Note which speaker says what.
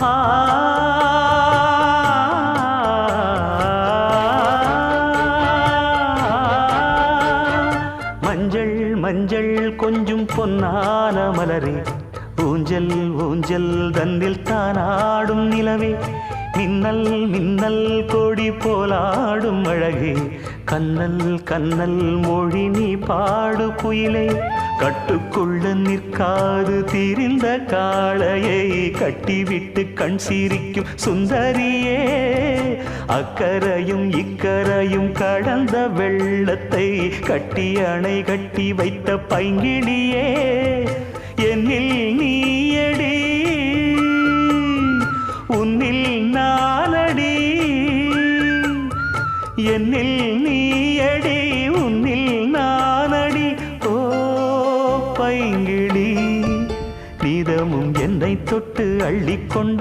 Speaker 1: ஆ மஞ்சள் மஞ்சள் கொஞ்சம் பொன்னான மலரே ஊஞ்சல் ஊஞ்சல் தன்னில் தானாடும் நிலவே மின்னல் மின்னல் கொடி போலாடும் அழகே கண்ணல் கண்ணல் மொழி நீ பாடு குயிலே கட்டுக்குள்ள நிற்காது தீரிந்த காளையை கட்டிவிட்டு கண் சிரிக்கும் சுந்தரியே அக்கரையும் இக்கரையும் கடந்த வெள்ளத்தை கட்டி அணை கட்டி வைத்த பைங்கிளியே என்னில் நீயடி உன்னில் நானடி என்னில் நீயடி உன்னில் நானடி ஓ பைங்கிளி நீதமும் என்னை தொட்டு அள்ளிக்கொண்டு